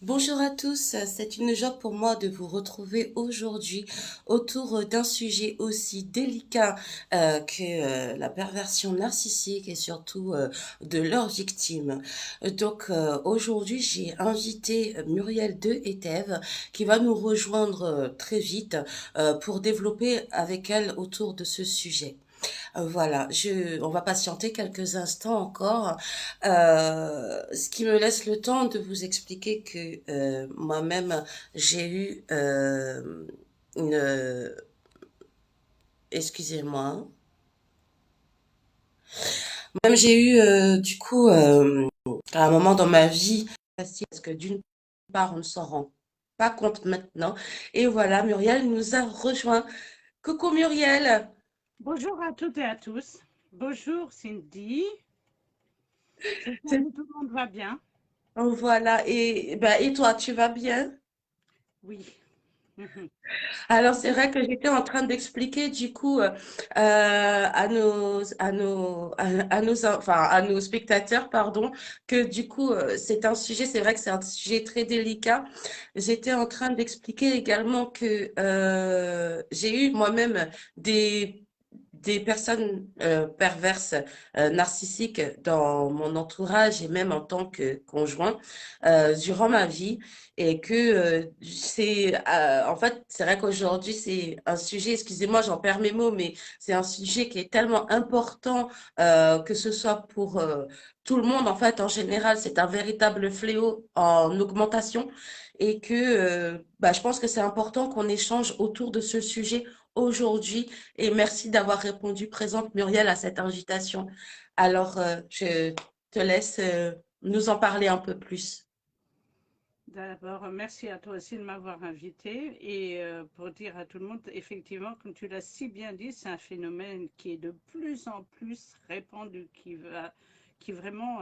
Bonjour à tous, c'est une joie pour moi de vous retrouver aujourd'hui autour d'un sujet aussi délicat que la perversion narcissique et surtout de leurs victimes. Aujourd'hui j'ai invité Muriel de Etève qui va nous rejoindre très vite pour développer avec elle autour de ce sujet. Voilà, on va patienter quelques instants encore, ce qui me laisse le temps de vous expliquer que moi-même j'ai eu une, excusez-moi, hein. Même j'ai eu du coup à un moment dans ma vie, parce que d'une part on ne s'en rend pas compte maintenant, et voilà, Muriel nous a rejoint. Coucou Muriel. Bonjour à toutes et à tous. Bonjour Cindy. J'espère C'est- que tout le monde va bien. Voilà, et toi, tu vas bien? Oui. Mhm. Alors, c'est vrai que j'étais en train d'expliquer du coup à nos spectateurs, pardon, que du coup, c'est un sujet, c'est vrai que c'est un sujet très délicat. J'étais en train d'expliquer également que j'ai eu moi-même des personnes perverses, narcissiques dans mon entourage et même en tant que conjoint durant ma vie et que en fait c'est vrai qu'aujourd'hui c'est un sujet, excusez-moi j'en perds mes mots, mais c'est un sujet qui est tellement important que ce soit pour tout le monde en fait en général, c'est un véritable fléau en augmentation et que je pense que c'est important qu'on échange autour de ce sujet aujourd'hui et merci d'avoir répondu présente Muriel à cette invitation. Alors je te laisse nous en parler un peu plus. D'abord, merci à toi aussi de m'avoir invité et pour dire à tout le monde, effectivement, comme tu l'as si bien dit, c'est un phénomène qui est de plus en plus répandu, qui vraiment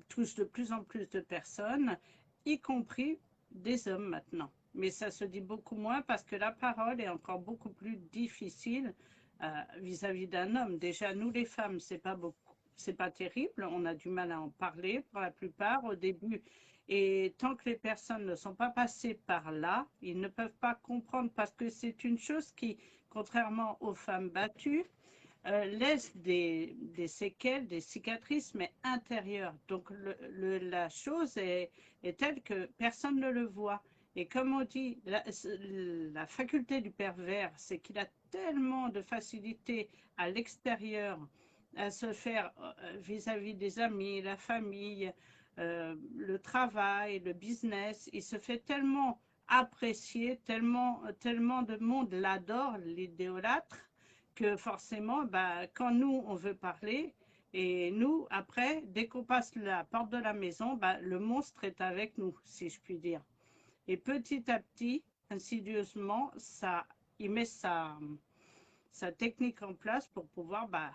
touche de plus en plus de personnes, y compris des hommes maintenant. Mais ça se dit beaucoup moins parce que la parole est encore beaucoup plus difficile vis-à-vis d'un homme. Déjà, nous les femmes, c'est pas terrible. On a du mal à en parler pour la plupart au début. Et tant que les personnes ne sont pas passées par là, ils ne peuvent pas comprendre parce que c'est une chose qui, contrairement aux femmes battues, laisse des séquelles, des cicatrices, mais intérieures. Donc la chose est telle que personne ne le voit. Et comme on dit, la faculté du pervers, c'est qu'il a tellement de facilité à l'extérieur à se faire vis-à-vis des amis, la famille, le travail, le business. Il se fait tellement apprécier, tellement de monde l'adore, l'idolâtre, que forcément, bah, quand nous, on veut parler, et nous, après, dès qu'on passe la porte de la maison, bah, le monstre est avec nous, si je puis dire. Et petit à petit, insidieusement, il met sa technique en place pour pouvoir bah,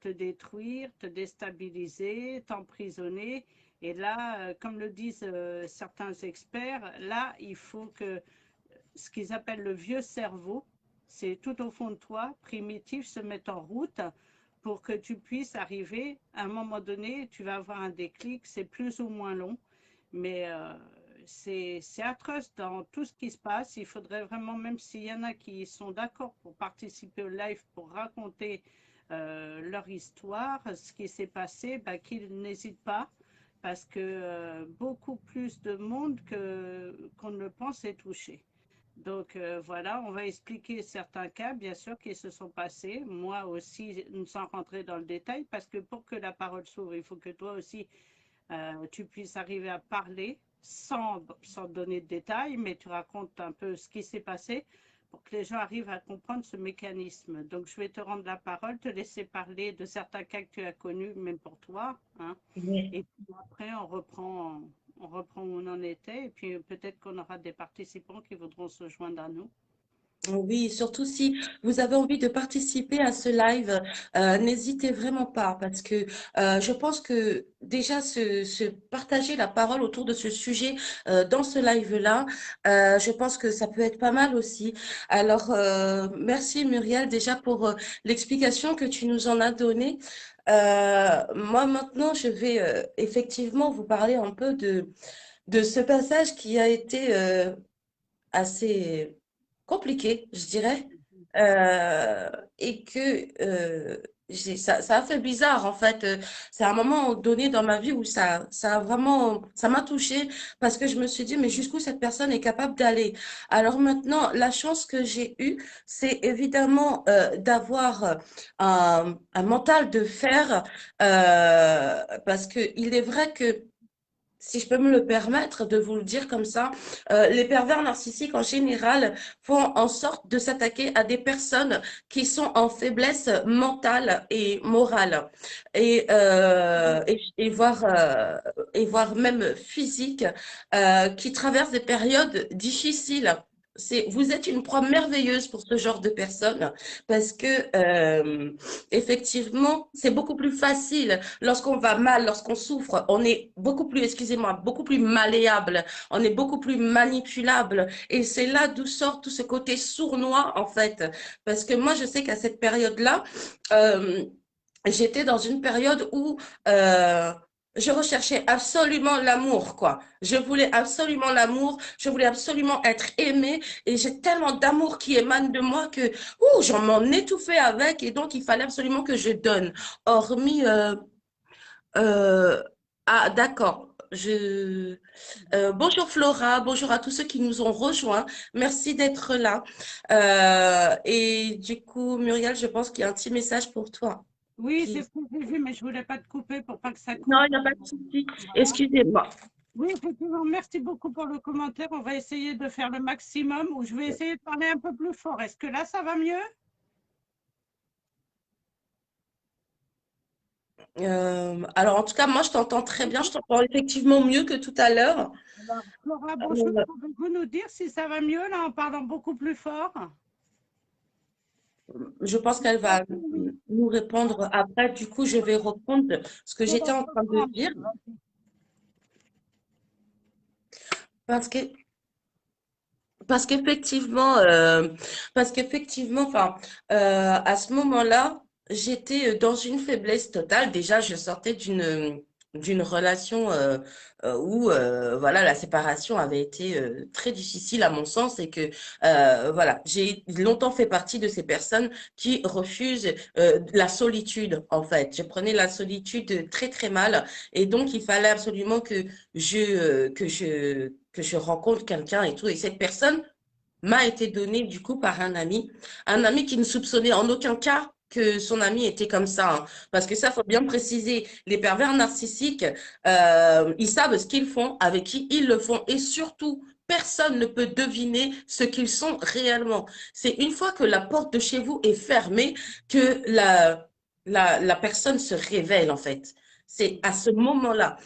te détruire, te déstabiliser, t'emprisonner. Et là, comme le disent certains experts, là, il faut que ce qu'ils appellent le vieux cerveau, c'est tout au fond de toi, primitif, se mette en route pour que tu puisses arriver, à un moment donné, tu vas avoir un déclic, c'est plus ou moins long, mais c'est atroce dans tout ce qui se passe. Il faudrait vraiment, même s'il y en a qui sont d'accord pour participer au live, pour raconter leur histoire, ce qui s'est passé, bah, qu'ils n'hésitent pas, parce que beaucoup plus de monde qu'on ne le pense est touché. Donc voilà, on va expliquer certains cas, bien sûr, qui se sont passés. Moi aussi, sans rentrer dans le détail, parce que pour que la parole s'ouvre, il faut que toi aussi, tu puisses arriver à parler sans donner de détails, mais tu racontes un peu ce qui s'est passé pour que les gens arrivent à comprendre ce mécanisme. Donc je vais te rendre la parole, te laisser parler de certains cas que tu as connus, même pour toi, hein. Oui. Et puis après, on reprend où on en était. Et puis peut-être qu'on aura des participants qui voudront se joindre à nous. Oui, surtout si vous avez envie de participer à ce live, n'hésitez vraiment pas parce que je pense que déjà se partager la parole autour de ce sujet dans ce live-là, je pense que ça peut être pas mal aussi. Alors, merci Muriel déjà pour l'explication que tu nous en as donnée. Moi maintenant, je vais effectivement vous parler un peu de ce passage qui a été assez compliqué, je dirais, euh, et que ça a fait bizarre en fait. C'est un moment donné dans ma vie où ça a vraiment, ça m'a touchée parce que je me suis dit, mais jusqu'où cette personne est capable d'aller? Alors maintenant, la chance que j'ai eue, c'est évidemment d'avoir un mental de fer parce que il est vrai que si je peux me le permettre de vous le dire comme ça, les pervers narcissiques en général font en sorte de s'attaquer à des personnes qui sont en faiblesse mentale et morale et voire même physique, qui traversent des périodes difficiles. Vous êtes une proie merveilleuse pour ce genre de personnes parce que effectivement, c'est beaucoup plus facile lorsqu'on va mal, lorsqu'on souffre, on est beaucoup plus, excusez-moi, beaucoup plus malléable, on est beaucoup plus manipulable. Et c'est là d'où sort tout ce côté sournois, en fait. Parce que moi, je sais qu'à cette période-là, euh, j'étais dans une période où je recherchais absolument l'amour, quoi. Je voulais absolument l'amour, je voulais absolument être aimée, et j'ai tellement d'amour qui émane de moi que, j'en m'en étouffais avec, et donc il fallait absolument que je donne. Hormis euh, ah, d'accord. Bonjour Flora, bonjour à tous ceux qui nous ont rejoints. Merci d'être là. Et du coup, Muriel, je pense qu'il y a un petit message pour toi. Oui, c'est Qui... ce que j'ai vu, mais je voulais pas te couper pour pas que ça Non, coupe. il n'y a pas de souci. Voilà. Excusez-moi. Oui, effectivement, merci beaucoup pour le commentaire. On va essayer de faire le maximum ou je vais essayer de parler un peu plus fort. Est-ce que là, ça va mieux? Alors, en tout cas, moi, je t'entends très bien. Je t'entends effectivement mieux que tout à l'heure. Alors, Flora, bonjour. Euh, Pouvez-vous nous dire si ça va mieux là en parlant beaucoup plus fort? je pense qu'elle va Oui. nous répondre après. Du coup, je vais reprendre ce que On j'étais va en train de reprendre. dire. Parce que parce qu'effectivement, enfin, à ce moment-là, j'étais dans une faiblesse totale. Déjà, je sortais d'une relation où voilà, la séparation avait été très difficile à mon sens et que voilà, j'ai longtemps fait partie de ces personnes qui refusent la solitude en fait. Je prenais la solitude très très mal et donc il fallait absolument que je rencontre quelqu'un et tout. Et cette personne m'a été donnée du coup par un ami qui ne soupçonnait en aucun cas que son ami était comme ça, hein. Parce que ça, faut bien préciser, les pervers narcissiques, ils savent ce qu'ils font, avec qui ils le font, et surtout, personne ne peut deviner ce qu'ils sont réellement. C'est une fois que la porte de chez vous est fermée que la personne se révèle, en fait. C'est à ce moment-là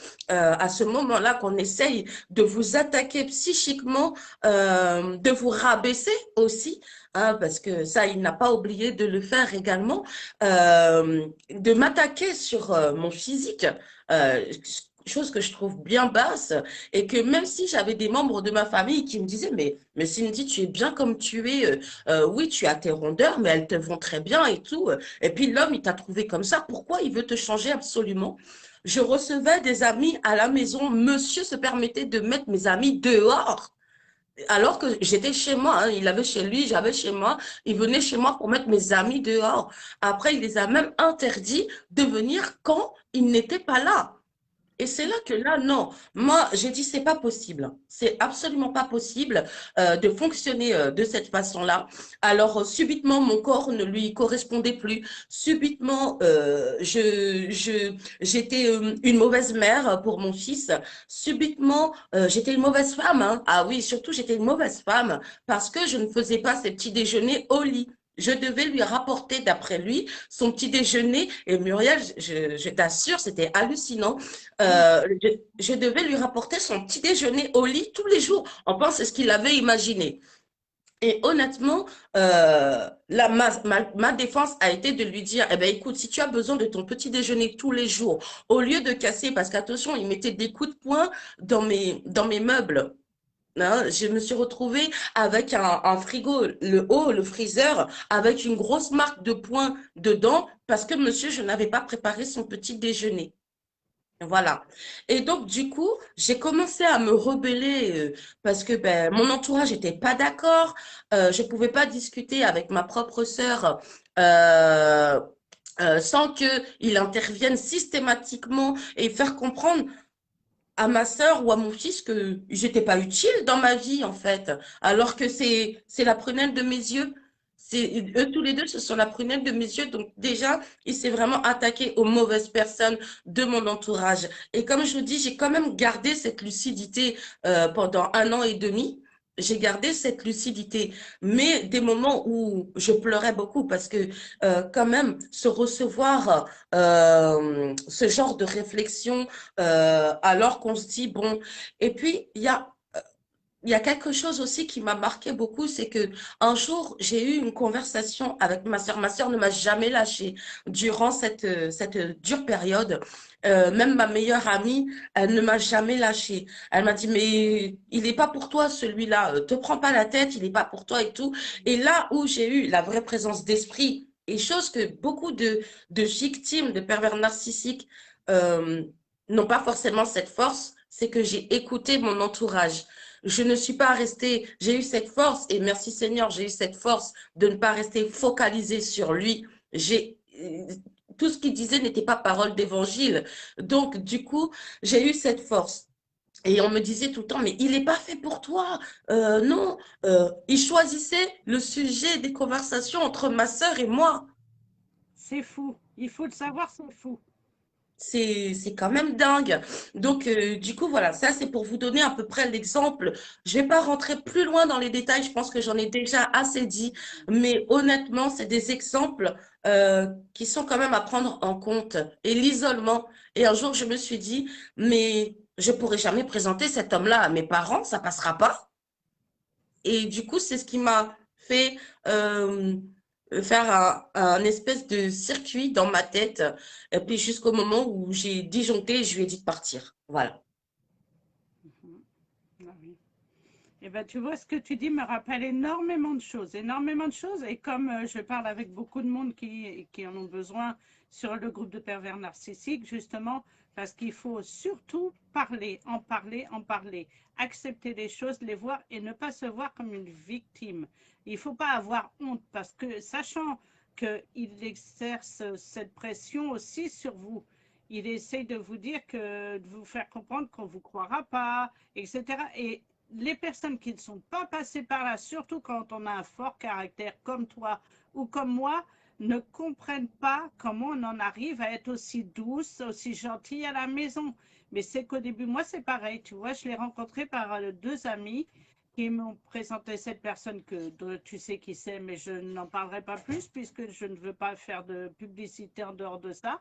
qu'on essaye de vous attaquer psychiquement, de vous rabaisser aussi, hein, parce que ça, il n'a pas oublié de le faire également, de m'attaquer sur mon physique, euh, chose que je trouve bien basse, et que même si j'avais des membres de ma famille qui me disaient, mais Cindy, tu es bien comme tu es, oui, tu as tes rondeurs, mais elles te vont très bien et tout, et puis l'homme, il t'a trouvé comme ça, pourquoi il veut te changer absolument? Je recevais des amis à la maison. Monsieur se permettait de mettre mes amis dehors alors que j'étais chez moi, hein. Il avait chez lui, j'avais chez moi. Il venait chez moi pour mettre mes amis dehors. Après, il les a même interdits de venir quand il n'était pas là. Et c'est là que là, non, moi, j'ai dit, c'est pas possible. C'est absolument pas possible de fonctionner de cette façon-là. Alors, subitement, mon corps ne lui correspondait plus. Subitement, j'étais une mauvaise mère pour mon fils. Subitement, j'étais une mauvaise femme, hein. Ah oui, surtout, j'étais une mauvaise femme parce que je ne faisais pas ses petits déjeuners au lit. Je devais lui rapporter, d'après lui, son petit déjeuner. Et Muriel, je t'assure, c'était hallucinant. Je devais lui rapporter son petit déjeuner au lit tous les jours. On pense c'est ce qu'il avait imaginé. Et honnêtement, ma défense a été de lui dire, eh ben, écoute, si tu as besoin de ton petit déjeuner tous les jours, au lieu de casser, parce qu'attention, il mettait des coups de poing dans mes meubles. Hein, je me suis retrouvée avec un frigo, le haut, le freezer, avec une grosse marque de poing dedans, parce que monsieur, je n'avais pas préparé son petit déjeuner. Voilà. Et donc, du coup, j'ai commencé à me rebeller parce que ben, mon entourage n'était pas d'accord. Je pouvais pas discuter avec ma propre sœur euh, sans qu'il intervienne systématiquement et faire comprendre à ma sœur ou à mon fils que j'étais pas utile dans ma vie, en fait. Alors que c'est la prunelle de mes yeux. Eux tous les deux, ce sont la prunelle de mes yeux. Donc, déjà, il s'est vraiment attaqué aux mauvaises personnes de mon entourage. Et comme je vous dis, j'ai quand même gardé cette lucidité pendant 1 an et demi. J'ai gardé cette lucidité, mais des moments où je pleurais beaucoup parce que quand même se recevoir ce genre de réflexion alors qu'on se dit, bon, et puis il y a quelque chose aussi qui m'a marqué beaucoup, c'est que un jour, j'ai eu une conversation avec ma sœur. Ma sœur ne m'a jamais lâchée durant cette dure période. Même ma meilleure amie, elle ne m'a jamais lâchée. Elle m'a dit, mais il n'est pas pour toi celui-là, te prends pas la tête, il n'est pas pour toi et tout. Et là où j'ai eu la vraie présence d'esprit, et chose que beaucoup de victimes de pervers narcissiques euh, n'ont pas forcément cette force, c'est que j'ai écouté mon entourage. Je ne suis pas restée, j'ai eu cette force, et merci Seigneur, j'ai eu cette force de ne pas rester focalisée sur lui. Tout ce qu'il disait n'était pas parole d'évangile. Donc, du coup, j'ai eu cette force. Et on me disait tout le temps, mais il n'est pas fait pour toi. Non, il choisissait le sujet des conversations entre ma sœur et moi. C'est fou. Il faut le savoir, c'est fou. C'est quand même dingue. Donc, du coup, voilà, ça, c'est pour vous donner à peu près l'exemple. Je vais pas rentrer plus loin dans les détails, je pense que j'en ai déjà assez dit, mais honnêtement, c'est des exemples qui sont quand même à prendre en compte. Et l'isolement. Et un jour, je me suis dit, mais je pourrai jamais présenter cet homme-là à mes parents, ça passera pas. Et du coup, c'est ce qui m'a fait euh, faire un espèce de circuit dans ma tête. Et puis jusqu'au moment où j'ai disjoncté, je lui ai dit de partir. Voilà. Mhm. Ah oui. Eh ben, tu vois, ce que tu dis me rappelle énormément de choses, énormément de choses. Et comme je parle avec beaucoup de monde qui en ont besoin sur le groupe de pervers narcissiques, justement, parce qu'il faut surtout parler, en parler, en parler, accepter les choses, les voir et ne pas se voir comme une victime. Il ne faut pas avoir honte parce que, sachant qu'il exerce cette pression aussi sur vous, il essaye de vous dire que, de vous faire comprendre qu'on ne vous croira pas, etc. Et les personnes qui ne sont pas passées par là, surtout quand on a un fort caractère comme toi ou comme moi, ne comprennent pas comment on en arrive à être aussi douce, aussi gentille à la maison. Mais c'est qu'au début, moi, c'est pareil. Tu vois, je l'ai rencontré par deux amis qui m'ont présenté cette personne dont tu sais qui c'est, mais je n'en parlerai pas plus puisque je ne veux pas faire de publicité en dehors de ça.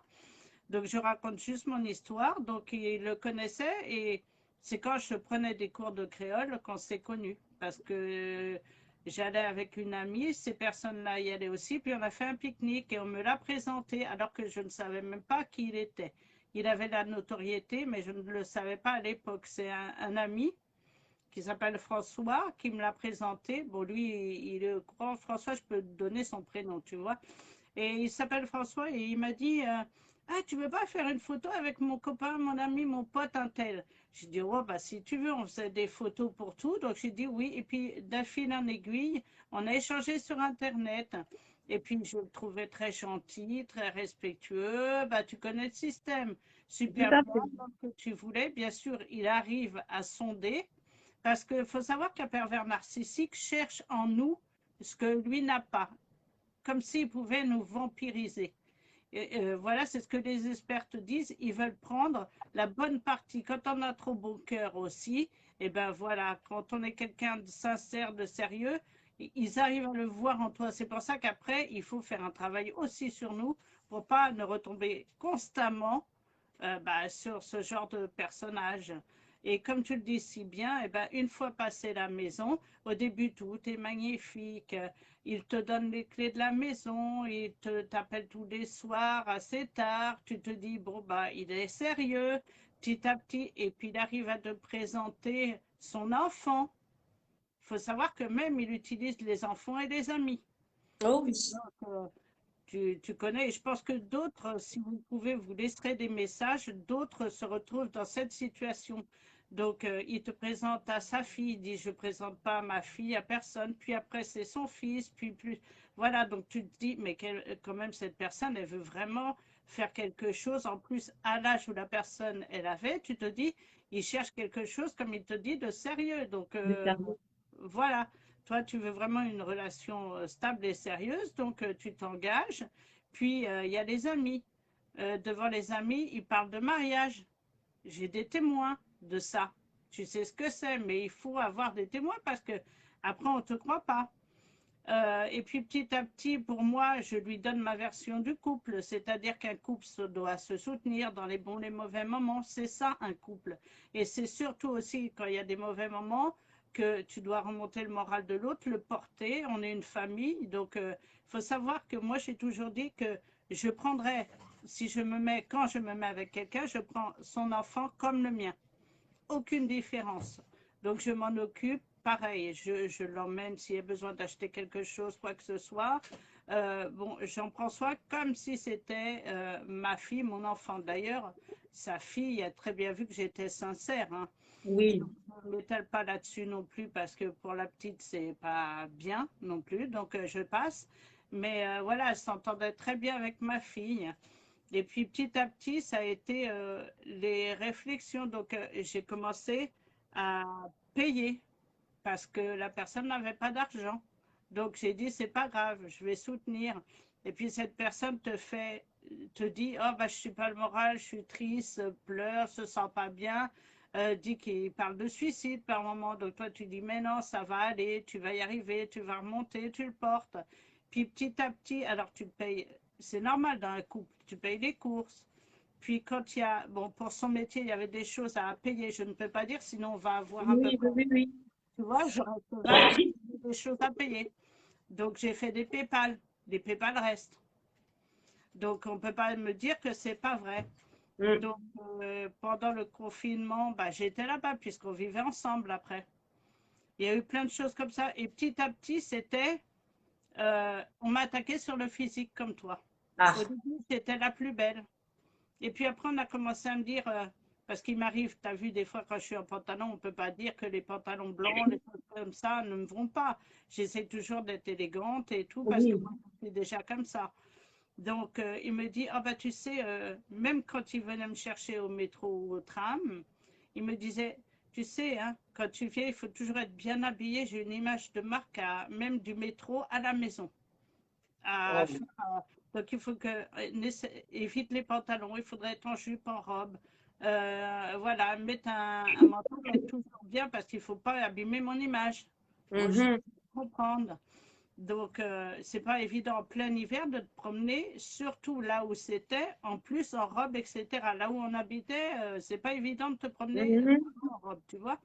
Donc, je raconte juste mon histoire. Donc, il le connaissait et c'est quand je prenais des cours de créole qu'on s'est connus. Parce que j'allais avec une amie, ces personnes-là y allaient aussi, puis on a fait un pique-nique et on me l'a présenté alors que je ne savais même pas qui il était. Il avait la notoriété, mais je ne le savais pas à l'époque. C'est un ami qui s'appelle François qui me l'a présenté. Bon, lui, il est grand. François, je peux te donner son prénom, tu vois. Et il s'appelle François et il m'a dit ah, tu veux pas faire une photo avec mon copain, mon ami, mon pote, un tel. J'ai dit oh, bah, si tu veux, on faisait des photos pour tout. Donc j'ai dit oui. Et puis d'un fil en aiguille, on a échangé sur Internet. Et puis je le trouvais très gentil, très respectueux. Bah, tu connais le système. Tout Super à bien, fait. comme que tu voulais. Bien sûr, il arrive à sonder. Parce qu'il faut savoir qu'un pervers narcissique cherche en nous ce que lui n'a pas, comme s'il pouvait nous vampiriser. Et, voilà, c'est ce que les experts disent. Ils veulent prendre la bonne partie. Quand on a trop bon cœur aussi, et ben voilà, quand on est quelqu'un de sincère, de sérieux, ils arrivent à le voir en toi. C'est pour ça qu'après, il faut faire un travail aussi sur nous pour pas ne retomber constamment bah, sur ce genre de personnage. Et comme tu le dis si bien, eh ben, une fois passé la maison, au début tout est magnifique. Il te donne les clés de la maison, il t'appelle tous les soirs assez tard. Tu te dis, bon, bah, il est sérieux, petit à petit. Et puis il arrive à te présenter son enfant. Il faut savoir que même il utilise les enfants et les amis. Oh oui. Donc, tu connais. Et je pense que d'autres, si vous pouvez, vous laisserez des messages, d'autres se retrouvent dans cette situation. Donc, il te présente à sa fille, il dit, je ne présente pas ma fille à personne. Puis après, c'est son fils, puis plus. Voilà, donc tu te dis, mais quand même, cette personne, elle veut vraiment faire quelque chose. En plus, à l'âge où la personne, elle avait, tu te dis, il cherche quelque chose, comme il te dit, de sérieux. Donc, voilà. Toi, tu veux vraiment une relation stable et sérieuse, donc tu t'engages. Puis, il y a les amis. Devant les amis, ils parlent de mariage. J'ai des témoins de ça. Tu sais ce que c'est, mais il faut avoir des témoins parce que après, on ne te croit pas. Et puis petit à petit, pour moi, je lui donne ma version du couple, c'est-à-dire qu'un couple doit se soutenir dans les bons et les mauvais moments. C'est ça un couple. Et c'est surtout aussi quand il y a des mauvais moments que tu dois remonter le moral de l'autre, le porter. On est une famille, donc il faut savoir que moi j'ai toujours dit que je prendrais, si je me mets, quand je me mets avec quelqu'un, je prends son enfant comme le mien, aucune différence. Donc je m'en occupe, pareil, je l'emmène s'il y a besoin d'acheter quelque chose, quoi que ce soit. Bon, j'en prends soin comme si c'était ma fille, mon enfant. D'ailleurs, sa fille a très bien vu que j'étais sincère. Hein. Oui. Donc, je ne m'étale pas là-dessus non plus parce que pour la petite, c'est pas bien non plus. Donc, je passe. Mais voilà, elle s'entendait très bien avec ma fille. Et puis petit à petit, ça a été les réflexions. Donc j'ai commencé à payer parce que la personne n'avait pas d'argent. Donc j'ai dit, c'est pas grave, je vais soutenir. Et puis cette personne te dit, oh bah je suis pas le moral, je suis triste, pleure, se sent pas bien, dit qu'il parle de suicide par moment. Donc toi tu dis, mais non, ça va aller, tu vas y arriver, tu vas remonter, tu le portes. Puis petit à petit, alors tu payes, c'est normal dans un couple, tu payes les courses. Puis quand il y a, bon, pour son métier, il y avait des choses à payer, je ne peux pas dire, sinon on va avoir un peu, Oui, oui, oui, oui. tu vois, je reste vague, des choses à payer. Donc j'ai fait des PayPal restent. Donc on ne peut pas me dire que c'est pas vrai. Mm. Donc pendant le confinement, bah, j'étais là-bas puisqu'on vivait ensemble après. Il y a eu plein de choses comme ça. Et petit à petit, c'était, on m'a attaqué sur le physique comme toi. Au Ah, début, j'étais la plus belle. Et puis après, on a commencé à me dire, parce qu'il m'arrive, tu as vu des fois quand je suis en pantalon, on ne peut pas dire que les pantalons blancs, les choses comme ça ne me vont pas. J'essaie toujours d'être élégante et tout, parce que oui. moi, je suis déjà comme ça. Donc, il me dit, ah bah tu sais, même quand il venait me chercher au métro ou au tram, il me disait, tu sais, hein, quand tu viens, il faut toujours être bien habillé. J'ai une image de marque, même du métro à la maison. À Oh. faire, donc il faut que évite les pantalons, il faudrait être en jupe, en robe. Voilà, mettre un manteau, être toujours bien parce qu'il ne faut pas abîmer mon image. Bon, je Mhm. comprendre. Donc, c'est pas évident en plein hiver de te promener, surtout là où c'était, en plus en robe, etc. Là où on habitait, c'est pas évident de te promener Mhm. en robe, tu vois.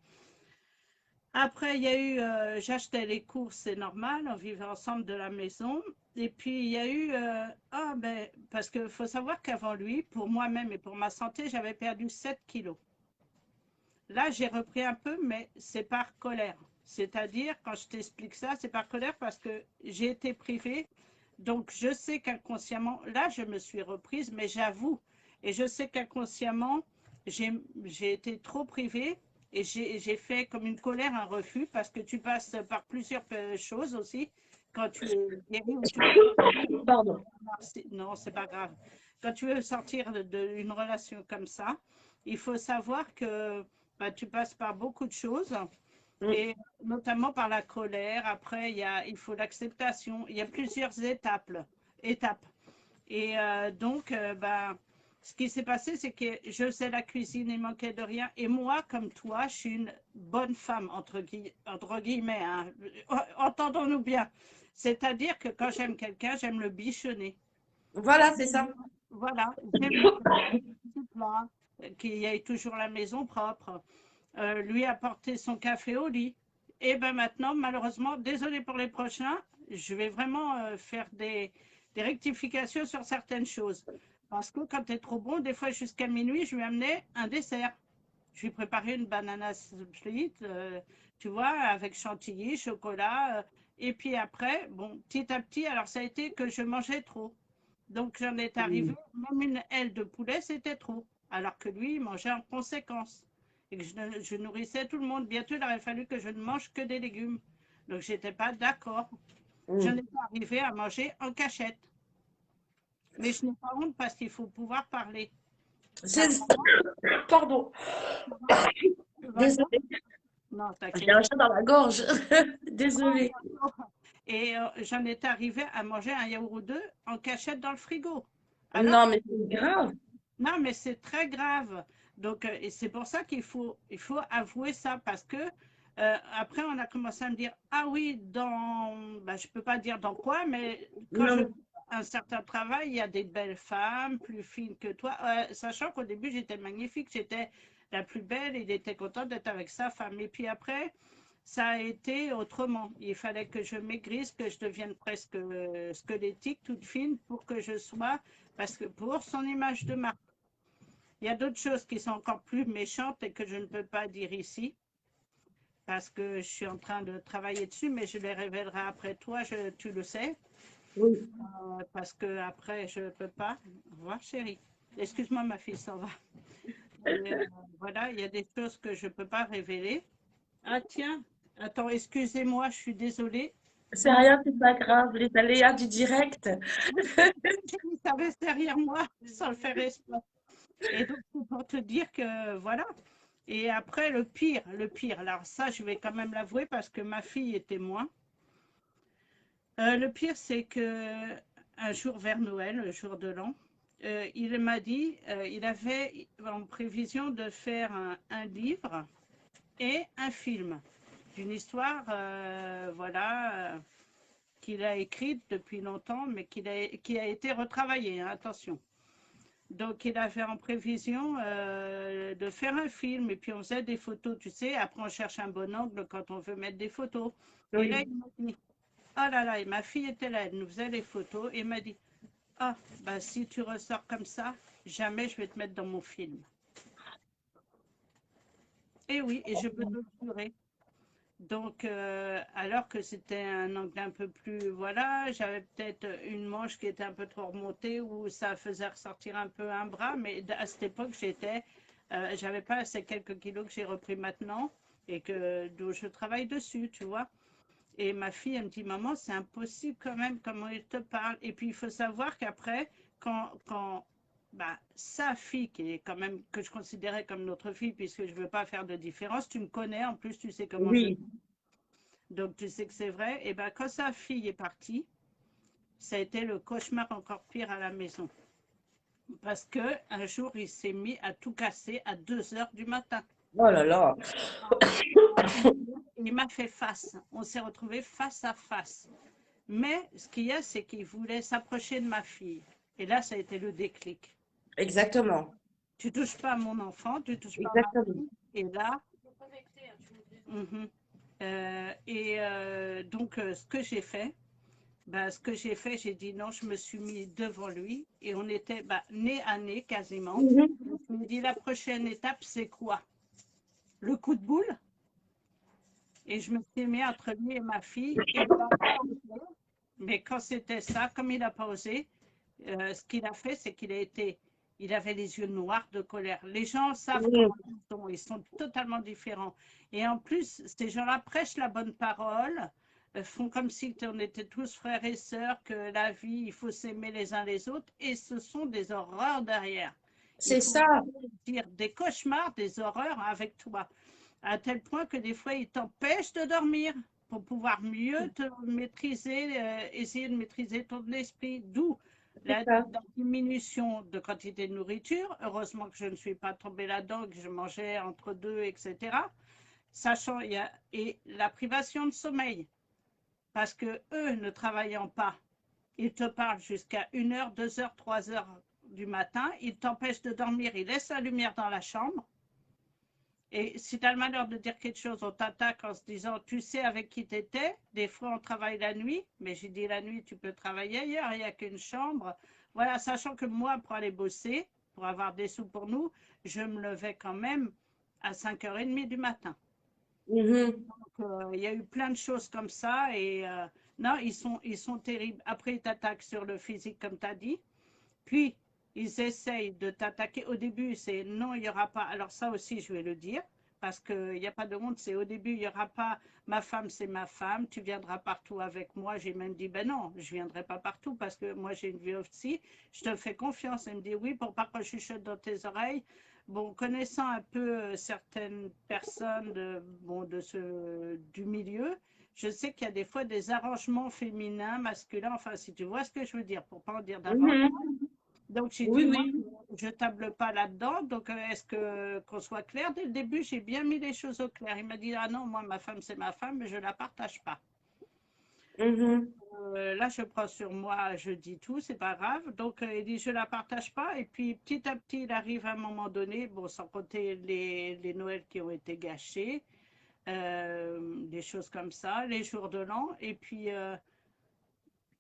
Après, il y a eu, j'achetais les courses, c'est normal, on vivait ensemble de la maison. Et puis, il y a eu, ah ben, parce qu'il faut savoir qu'avant lui, pour moi-même et pour ma santé, j'avais perdu 7 kilos. Là, j'ai repris un peu, mais c'est par colère. C'est-à-dire, quand je t'explique ça, c'est par colère parce que j'ai été privée. Donc, je sais qu'inconsciemment, là, je me suis reprise, mais j'avoue, et je sais qu'inconsciemment, j'ai été trop privée et j'ai fait comme une colère, un refus, parce que tu passes par plusieurs choses aussi. Quand tu es guéri ou tu veux Pardon. non, c'est pas grave. Quand tu veux sortir d'une relation comme ça, il faut savoir que bah, tu passes par beaucoup de choses Mm. et notamment par la colère. Après, il faut l'acceptation. Il y a plusieurs étapes. Et donc, bah, ce qui s'est passé, c'est que je faisais la cuisine, il manquait de rien. Et moi, comme toi, je suis une bonne femme, entre guillemets. Hein. Entendons-nous bien. C'est-à-dire que quand j'aime quelqu'un, j'aime le bichonner. Voilà, c'est ça. Voilà, j'aime petit plat, qu'il ait toujours la maison propre, lui apporter son café au lit. Et ben maintenant, malheureusement, désolé pour les prochains, je vais vraiment faire des rectifications sur certaines choses. Parce que quand tu es trop bon, des fois jusqu'à minuit, je lui amenais un dessert. Je lui préparais une banana split, tu vois, avec chantilly, chocolat. Et puis après, bon, petit à petit, alors ça a été que je mangeais trop. Donc, j'en est arrivé, même une aile de poulet, c'était trop. Alors que lui, il mangeait en conséquence. Et que je nourrissais tout le monde. Bientôt, il aurait fallu que je ne mange que des légumes. Donc, j'étais pas d'accord. J'en Mm. étais arrivée à manger en cachette. Mais je n'ai pas honte parce qu'il faut pouvoir parler. Ça, C'est- Pardon, ça va bien? désolée, Non, j'ai t'inquiète un pas. chat dans la gorge. Désolée. Et j'en étais arrivée à manger un yaourt ou deux en cachette dans le frigo. Alors, Non, mais c'est grave. non, mais c'est très grave. Donc, et c'est pour ça qu'il faut avouer ça parce que après, on a commencé à me dire, ah oui, bah, je peux pas dire dans quoi, mais quand je Non, fais un certain travail, il y a des belles femmes plus fines que toi. Sachant qu'au début, j'étais magnifique, j'étais la plus belle, il était content d'être avec sa femme. Et puis après, ça a été autrement. Il fallait que je maigrisse, que je devienne presque squelettique, toute fine, pour que je sois, parce que pour son image de marque. Il y a d'autres choses qui sont encore plus méchantes et que je ne peux pas dire ici parce que je suis en train de travailler dessus, mais je les révélerai après toi, tu le sais, oui. parce que après je ne peux pas. Au revoir, chérie. Excuse-moi, ma fille s'en va. Et, voilà, il y a des choses que je ne peux pas révéler. Ah tiens, attends, excusez-moi, je suis désolée. C'est rien, c'est pas grave. Les aléas du direct. Oui, j'ai mis ça reste derrière moi sans le faire exprès. Et donc, c'est pour te dire que voilà. Et après, le pire, alors ça, je vais quand même l'avouer parce que ma fille est témoin. Le pire, c'est que un jour vers Noël, le jour de l'an, il m'a dit, il avait en prévision de faire un livre et un film d'une histoire, voilà, qu'il a écrite depuis longtemps, mais qui a été retravaillée, hein, attention. Donc, il avait en prévision de faire un film et puis on faisait des photos, tu sais. Après, on cherche un bon angle quand on veut mettre des photos. Et là, Oui. il m'a dit, oh là là, et ma fille était là, elle nous faisait les photos et il m'a dit, ah, bah si tu ressors comme ça, jamais je vais te mettre dans mon film. Et oui, et je peux te le jurer. Donc, alors que c'était un angle un peu plus, voilà, j'avais peut-être une manche qui était un peu trop remontée où ça faisait ressortir un peu un bras, mais à cette époque, j'avais pas ces quelques kilos que j'ai repris maintenant et d'où je travaille dessus, tu vois. Et ma fille, elle me dit, maman, c'est impossible quand même, comment il te parle. Et puis, il faut savoir qu'après, quand bah, sa fille, qui est quand même, que je considérais comme notre fille, puisque je ne veux pas faire de différence, tu me connais, en plus, tu sais comment je Oui. donc, tu sais que c'est vrai. Et bien, quand sa fille est partie, ça a été le cauchemar encore pire à la maison. Parce que un jour, il s'est mis à tout casser à 2 heures du matin. Oh là là. Il m'a fait face. On s'est retrouvés face à face. Mais ce qu'il y a, c'est qu'il voulait s'approcher de ma fille. Et là, ça a été le déclic. Exactement. Tu touches pas à mon enfant, tu touches pas à ma Exactement. fille. Et là, donc, ce que j'ai fait, ben, ce que j'ai fait, j'ai dit non, je me suis mis devant lui et on était nez à nez quasiment. Mhm. Je me dis la prochaine étape, c'est quoi? Le coup de boule? Et je me suis mis entre lui et ma fille et il n'a pas osé. Mais quand c'était ça, comme il n'a pas osé, ce qu'il a fait, c'est il avait les yeux noirs de colère. Les gens savent comment ils sont totalement différents. Et en plus, ces gens-là prêchent la bonne parole, font comme si on était tous frères et sœurs, que la vie, il faut s'aimer les uns les autres, et ce sont des horreurs derrière. Il C'est faut ça. dire des cauchemars, des horreurs avec toi, à tel point que des fois, ils t'empêchent de dormir pour pouvoir mieux te maîtriser, essayer de maîtriser ton esprit, d'où C'est la ça. diminution de quantité de nourriture. Heureusement que je ne suis pas tombée là-dedans, que je mangeais entre deux, etc. Sachant, et la privation de sommeil, parce que eux, ne travaillant pas, ils te parlent jusqu'à 1 heure, 2 heures, 3 heures du matin, ils t'empêchent de dormir, ils laissent la lumière dans la chambre. Et si tu as le malheur de dire quelque chose, on t'attaque en se disant, tu sais avec qui tu étais. Des fois, on travaille la nuit, mais j'ai dit la nuit, tu peux travailler ailleurs, il n'y a qu'une chambre. Voilà, sachant que moi, pour aller bosser, pour avoir des sous pour nous, je me levais quand même à 5h30 du matin. Mhm. Donc, il y a eu plein de choses comme ça. Et non, ils sont terribles. Après, ils t'attaquent sur le physique, comme tu as dit. Puis, ils essayent de t'attaquer. Au début, c'est non, il n'y aura pas. Alors ça aussi, je vais le dire, parce qu'il n'y a pas de honte. C'est au début, il n'y aura pas ma femme, c'est ma femme. Tu viendras partout avec moi. J'ai même dit, ben non, je ne viendrai pas partout parce que moi, j'ai une vie aussi. Je te fais confiance. Elle me dit, oui, pour pas que je chuchote dans tes oreilles. Bon, connaissant un peu certaines personnes bon, du milieu, je sais qu'il y a des fois des arrangements féminins, masculins, enfin, si tu vois ce que je veux dire, pour pas en dire davantage. Mhm. Donc, j'ai Oui, dit, moi, oui. je table pas là-dedans. Donc, est-ce que qu'on soit clair dès le début, j'ai bien mis les choses au clair. Il m'a dit, ah non, moi, ma femme, c'est ma femme, mais je la partage pas. Mhm. Là, je prends sur moi, je dis tout, c'est pas grave. Donc, il dit, je la partage pas. Et puis, petit à petit, il arrive à un moment donné, bon, sans compter les Noëls qui ont été gâchés, des choses comme ça, les jours de l'an. Et puis,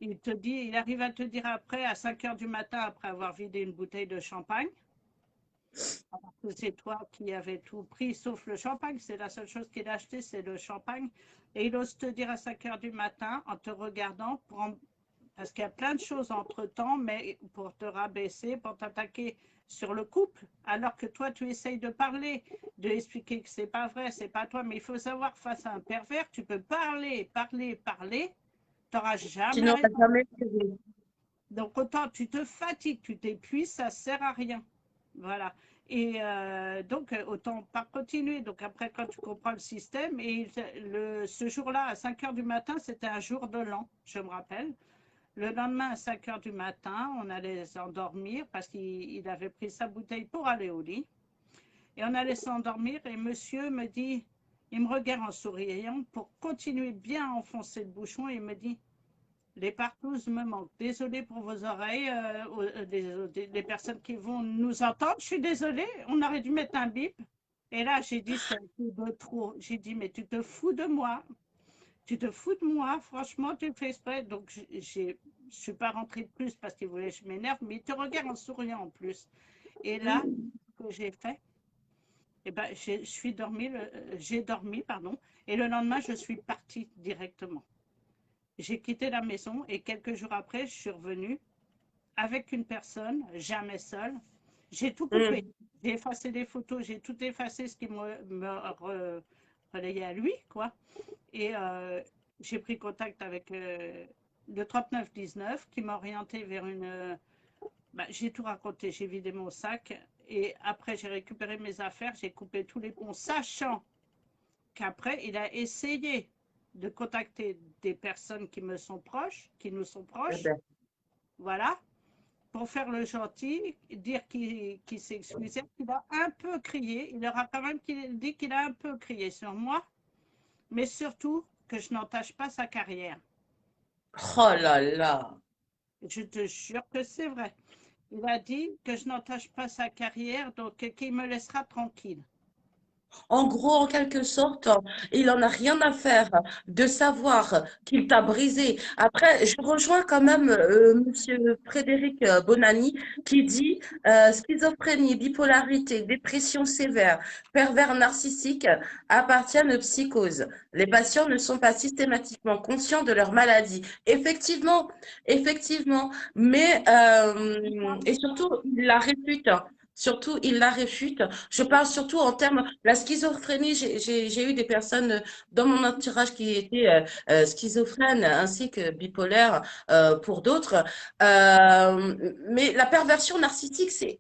il arrive à te dire après, à 5 heures du matin, après avoir vidé une bouteille de champagne, que c'est toi qui avais tout pris, sauf le champagne. C'est la seule chose qu'il a acheté, c'est le champagne. Et il ose te dire à 5 heures du matin, en te regardant, parce qu'il y a plein de choses entre-temps, mais pour te rabaisser, pour t'attaquer sur le couple, alors que toi, tu essayes de parler, de expliquer que c'est pas vrai, c'est pas toi. Mais il faut savoir, face à un pervers, tu peux parler, parler, parler, tu n'auras Tu jamais n'auras raison. jamais trouvé. Donc, autant tu te fatigues, tu t'épuises, ça ne sert à rien. Voilà. Et donc, autant pas continuer. Donc, après, quand tu comprends le système, et ce jour-là, à 5 heures du matin, c'était un jour de l'an, je me rappelle. Le lendemain, à 5 heures du matin, on allait s'endormir parce qu'il avait pris sa bouteille pour aller au lit. Et on allait s'endormir et monsieur me dit, il me regarde en souriant pour continuer bien à enfoncer le bouchon et il me dit, les partous me manquent. Désolée pour vos oreilles, les personnes qui vont nous entendre. Je suis désolée, on aurait dû mettre un bip. Et là, j'ai dit, c'est un peu de trop. J'ai dit, mais tu te fous de moi. Tu te fous de moi. Franchement, tu le fais exprès. Donc, je ne suis pas rentrée de plus parce qu'il voulait que je m'énerve, mais il te regarde en souriant en plus. Et là, ce que j'ai fait, eh ben, j'ai dormi, pardon. Et le lendemain, je suis partie directement. J'ai quitté la maison et quelques jours après, je suis revenue avec une personne, jamais seule. J'ai tout coupé. Mhm. J'ai effacé des photos, j'ai tout effacé ce qui relayait à lui, quoi. Et j'ai pris contact avec le 3919 qui m'a orienté vers une. Bah, j'ai tout raconté, j'ai vidé mon sac et après j'ai récupéré mes affaires, j'ai coupé tous les ponts, sachant qu'après il a essayé de contacter des personnes qui me sont proches, qui nous sont Eh proches, ben, voilà, pour faire le gentil, dire qu'il s'excusait, qu'il a un peu crié. Il leur a quand même dit qu'il a un peu crié sur moi, mais surtout que je n'entache pas sa carrière. oh là là. Je te jure que c'est vrai. Il a dit que je n'entache pas sa carrière, donc qu'il me laissera tranquille. En gros, en quelque sorte, il en a rien à faire de savoir qu'il t'a brisé. Après, je rejoins quand même Monsieur Frédéric Bonani qui dit schizophrénie, bipolarité, dépression sévère, pervers narcissique appartiennent aux psychoses. Les patients ne sont pas systématiquement conscients de leur maladie. Effectivement, effectivement, mais et surtout, il la réfute. Surtout, il la réfute. Je parle surtout en termes, la schizophrénie, j'ai eu des personnes dans mon entourage qui étaient schizophrènes ainsi que bipolaires pour d'autres. Mais la perversion narcissique, c'est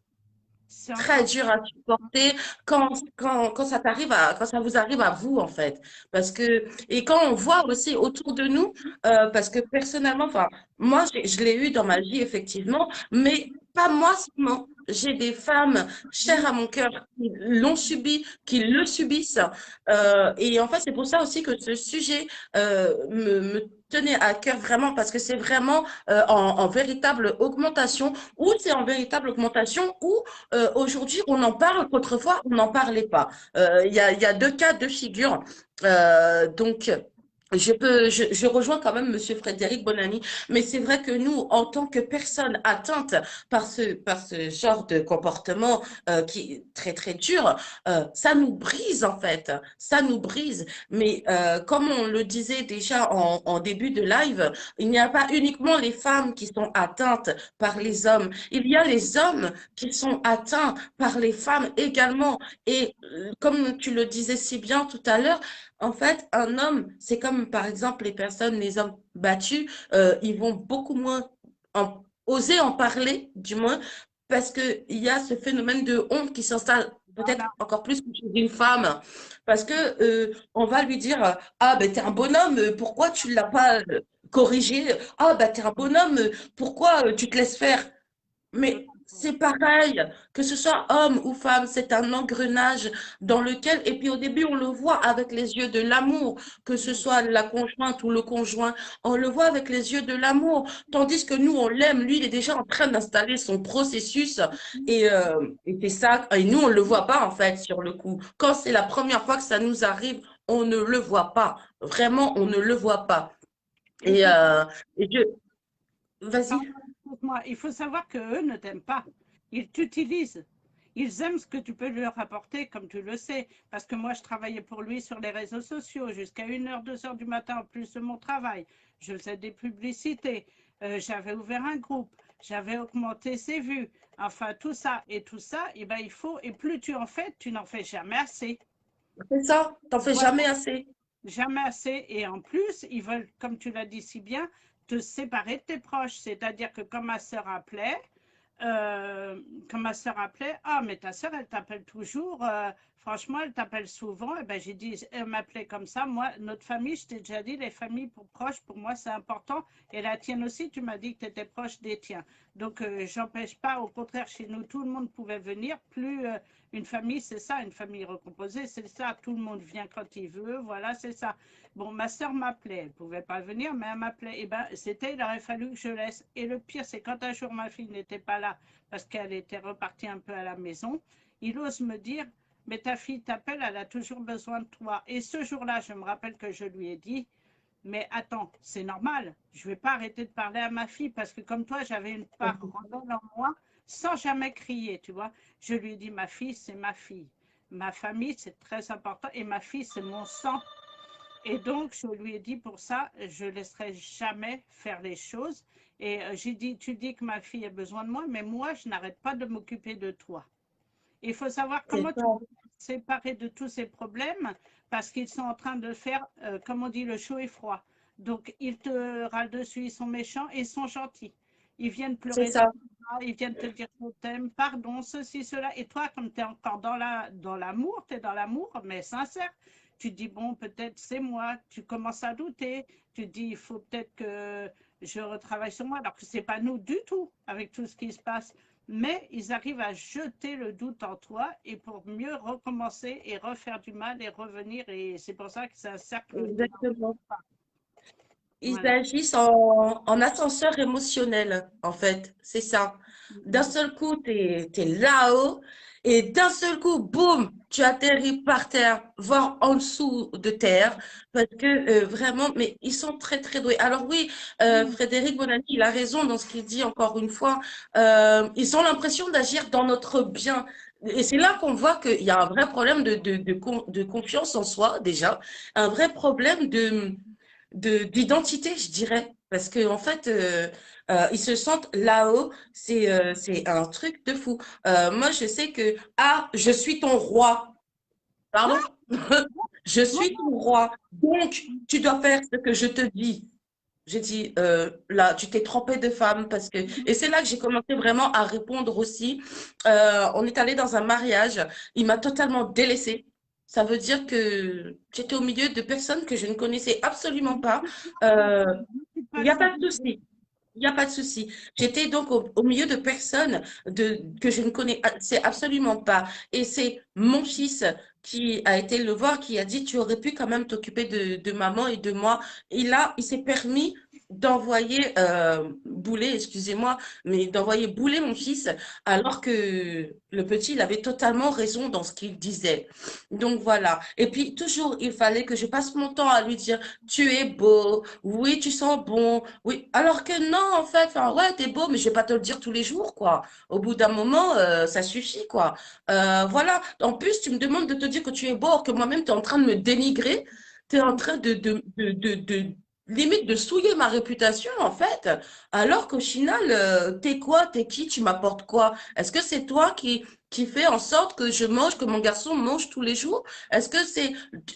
C'est très encore dur à supporter quand ça quand ça vous arrive à vous, en fait. Parce que, et quand on voit aussi autour de nous, parce que personnellement, enfin, moi, je l'ai eu dans ma vie, effectivement, mais pas moi seulement. J'ai des femmes chères à mon cœur qui l'ont subi, qui le subissent. Et en fait, c'est pour ça aussi que ce sujet me tenait à cœur vraiment, parce que c'est vraiment en véritable augmentation, ou c'est en véritable augmentation, ou aujourd'hui, on en parle qu'autrefois, on n'en parlait pas. Il y a deux cas de figure. Donc, je rejoins quand même Monsieur Frédéric Bonani, mais c'est vrai que nous, en tant que personnes atteintes par ce genre de comportement qui est très très dur, ça nous brise en fait, ça nous brise. Mais comme on le disait déjà en début de live, il n'y a pas uniquement les femmes qui sont atteintes par les hommes, il y a les hommes qui sont atteints par les femmes également. Et comme tu le disais si bien tout à l'heure, en fait, un homme, c'est comme par exemple les hommes battus, ils vont beaucoup moins oser en parler, du moins, parce qu'il y a ce phénomène de honte qui s'installe peut-être Voilà. encore plus que chez une femme, parce que on va lui dire, ah ben t'es un bonhomme, pourquoi tu l'as pas corrigé? Ah ben t'es un bonhomme, pourquoi tu te laisses faire? Tout Mais à fait. c'est pareil, que ce soit homme ou femme, c'est un engrenage dans lequel, et puis au début, on le voit avec les yeux de l'amour, que ce Mm. soit la conjointe ou le conjoint, on le voit avec les yeux de l'amour, tandis que nous, on l'aime, lui, il est déjà en train d'installer son processus, et c'est ça, et nous, on ne le voit pas, en fait, sur le coup. Quand c'est la première fois que ça nous arrive, on ne le voit pas. Vraiment, on ne le voit pas. Il Et, faut euh, et je, vas-y. Pardon, excuse-moi. Il faut savoir qu'eux ne t'aiment pas. Ils t'utilisent. Ils aiment ce que tu peux leur apporter, comme tu le sais. Parce que moi, je travaillais pour lui sur les réseaux sociaux jusqu'à 1 heure, 2 heures du matin, en plus de mon travail. Je faisais des publicités. J'avais ouvert un groupe. J'avais augmenté ses vues. Enfin, tout ça. Et tout ça, eh ben, il faut. Et plus tu en fais, tu n'en fais jamais assez. C'est ça, t'en fais Voilà. jamais assez. Jamais assez. Et en plus, ils veulent, comme tu l'as dit si bien, te séparer de tes proches. C'est-à-dire que quand ma sœur appelait, euh, ah, mais ta sœur, elle t'appelle toujours. Franchement, elle t'appelle souvent. Et ben, j'ai dit, elle m'appelait comme ça. Moi, notre famille, je t'ai déjà dit, les familles pour proches, pour moi, c'est important. Et la tienne aussi, tu m'as dit que tu étais proche des tiens. Donc, j'empêche pas. Au contraire, chez nous, tout le monde pouvait venir. Plus une famille, c'est ça, une famille recomposée, c'est ça. Tout le monde vient quand il veut. Voilà, c'est ça. Bon, ma sœur m'appelait. Elle ne pouvait pas venir, mais elle m'appelait. Et ben, c'était, il aurait fallu que je laisse. Et le pire, c'est quand un jour ma fille n'était pas là parce qu'elle était repartie un peu à la maison, il ose me dire, mais ta fille t'appelle, elle a toujours besoin de toi. Et ce jour-là, je me rappelle que je lui ai dit, mais attends, c'est normal, je ne vais pas arrêter de parler à ma fille parce que comme toi, j'avais une part rebelle en moi sans jamais crier, tu vois. Je lui ai dit, ma fille, c'est ma fille. Ma famille, c'est très important et ma fille, c'est mon sang. Et donc, je lui ai dit pour ça, je ne laisserai jamais faire les choses. Et j'ai dit, tu dis que ma fille a besoin de moi, mais moi, je n'arrête pas de m'occuper de toi. Il faut savoir C'est comment ça. tu peux te séparer de tous ces problèmes parce qu'ils sont en train de faire, comme on dit, le chaud et froid. Donc, ils te râlent dessus, ils sont méchants et ils sont gentils. Ils viennent C'est pleurer dans ça. tes bras, ils viennent te dire je t'aime, pardon, ceci, cela. Et toi, comme tu es encore dans l'amour, tu es dans l'amour, mais sincère, tu te dis, bon, peut-être c'est moi, tu commences à douter, tu te dis, il faut peut-être que je retravaille sur moi, alors que ce n'est pas nous du tout avec tout ce qui se passe mais ils arrivent à jeter le doute en toi et pour mieux recommencer et refaire du mal et revenir. Et c'est pour ça que c'est un cercle qui n'en Exactement. finit pas. Ils Voilà. agissent en ascenseur émotionnel, en fait. C'est ça. D'un seul coup, tu es là-haut et d'un seul coup, boum, tu atterris par terre, voire en dessous de terre, parce que vraiment, mais ils sont très, très doués. Alors oui, Frédéric Bonani, il a raison dans ce qu'il dit encore une fois. Ils ont l'impression d'agir dans notre bien. Et c'est là qu'on voit qu'il y a un vrai problème de confiance en soi, déjà, un vrai problème d'identité, je dirais. Parce que en fait, ils se sentent là-haut, c'est un truc de fou. Moi, je sais que, ah, je suis ton roi. Quoi? Pardon? Je suis ton roi. Donc, tu dois faire ce que je te dis. J'ai dit, là, tu t'es trompé de femme parce que... Et c'est là que j'ai commencé vraiment à répondre aussi. On est allé dans un mariage. Il m'a totalement délaissée. Ça veut dire que j'étais au milieu de personnes que je ne connaissais absolument pas. Euh, il n'y a pas de souci. Il n'y a pas de souci. J'étais donc au milieu de personnes que je ne connaissais absolument pas. Et c'est mon fils qui a été le voir, qui a dit, tu aurais pu quand même t'occuper de maman et de moi. Il s'est permis d'envoyer bouler, excusez-moi, mais d'envoyer bouler mon fils, alors que le petit, il avait totalement raison dans ce qu'il disait. Donc voilà. Et puis toujours, il fallait que je passe mon temps à lui dire, tu es beau, oui, tu sens bon, oui. Alors que non, en fait, enfin, ouais, t'es beau, mais je vais pas te le dire tous les jours, quoi. Au bout d'un moment, ça suffit, quoi. Voilà. En plus, tu me demandes de te dire que tu es beau, alors que moi-même, tu es en train de me dénigrer. Tu es en train limite de souiller ma réputation, en fait, alors qu'au final, t'es quoi, t'es qui, tu m'apportes quoi? Est-ce que c'est toi qui fait en sorte que je mange, que mon garçon mange tous les jours? Est-ce que c'est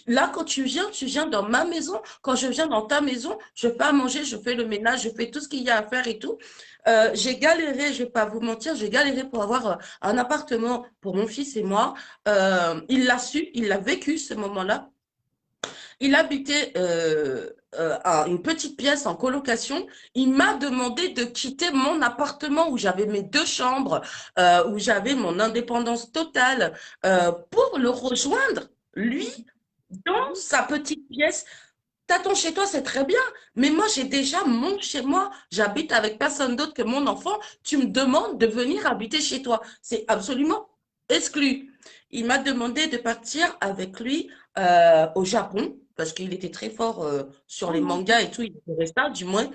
là quand tu viens dans ma maison, quand je viens dans ta maison, je fais à manger, je fais le ménage, je fais tout ce qu'il y a à faire et tout. J'ai galéré, je vais pas vous mentir, j'ai galéré pour avoir un appartement pour mon fils et moi. Il l'a su, il l'a vécu ce moment-là. Il habitait à une petite pièce en colocation. Il m'a demandé de quitter mon appartement où j'avais mes deux chambres, où j'avais mon indépendance totale, pour le rejoindre, lui, dans sa petite pièce. T'as ton chez toi, c'est très bien, mais moi, j'ai déjà mon chez moi. J'habite avec personne d'autre que mon enfant. Tu me demandes de venir habiter chez toi. C'est absolument exclu. Il m'a demandé de partir avec lui au Japon, parce qu'il était très fort sur les Oh, mangas et tout, il était ça, du moins,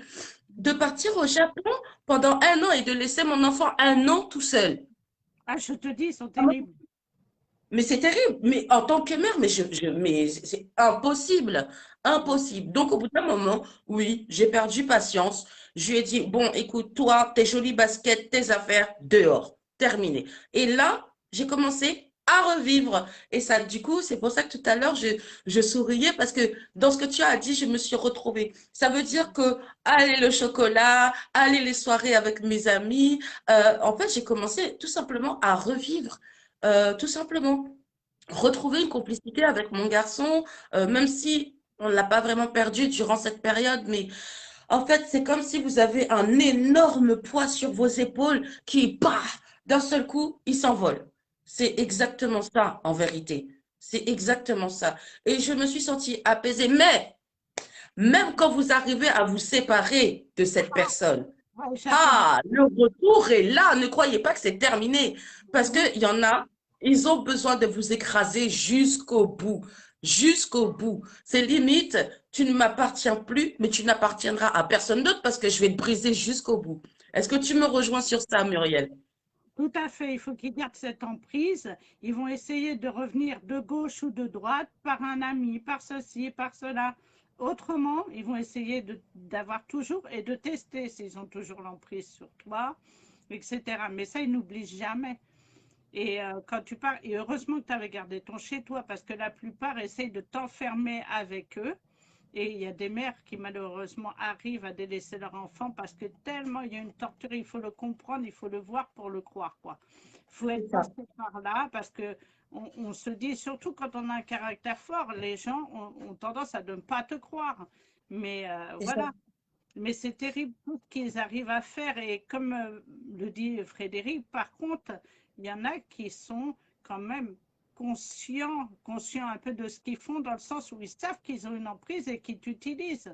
de partir au Japon pendant un an et de laisser mon enfant un an tout seul. ah, je te dis, ils sont terribles. Mais c'est terrible. Mais en tant que mère, mais c'est impossible. Impossible. Donc, au bout d'un moment, oui, j'ai perdu patience. Je lui ai dit, bon, écoute, toi, tes jolies baskets, tes affaires, dehors. Terminé. Et là, j'ai commencé à revivre. Et ça, du coup, c'est pour ça que tout à l'heure, je souriais parce que dans ce que tu as dit, je me suis retrouvée. Ça veut dire que aller le chocolat, aller les soirées avec mes amis, en fait, j'ai commencé tout simplement à revivre. Tout simplement retrouver une complicité avec mon garçon, même si on ne l'a pas vraiment perdu durant cette période, mais en fait, c'est comme si vous avez un énorme poids sur vos épaules qui, bah, d'un seul coup, il s'envole. C'est exactement ça, en vérité. C'est exactement ça. Et je me suis sentie apaisée. Mais même quand vous arrivez à vous séparer de cette personne, Ouais, j'attends. ah, le retour est là. Ne croyez pas que c'est terminé. Parce Oui, qu'il y en a, ils ont besoin de vous écraser jusqu'au bout. Jusqu'au bout. C'est limite, tu ne m'appartiens plus, mais tu n'appartiendras à personne d'autre parce que je vais te briser jusqu'au bout. Est-ce que tu me rejoins sur ça, Muriel? tout à fait. Il faut qu'ils gardent cette emprise. Ils vont essayer de revenir de gauche ou de droite par un ami, par ceci, par cela. Autrement, ils vont essayer d'avoir toujours et de tester s'ils ont toujours l'emprise sur toi, etc. Mais ça, ils n'oublient jamais. Et quand tu pars, et heureusement que tu avais gardé ton chez toi, parce que la plupart essayent de t'enfermer avec eux. Et il y a des mères qui malheureusement arrivent à délaisser leur enfant parce que tellement il y a une torture, il faut le comprendre, il faut le voir pour le croire, quoi. Il faut C'est être ça. passé par là parce que on se dit, surtout quand on a un caractère fort, les gens ont tendance à ne pas te croire. Mais C'est ça. voilà, mais c'est terrible tout ce qu'ils arrivent à faire. Et comme le dit Frédéric, par contre, il y en a qui sont quand même conscients un peu de ce qu'ils font, dans le sens où ils savent qu'ils ont une emprise et qu'ils t'utilisent.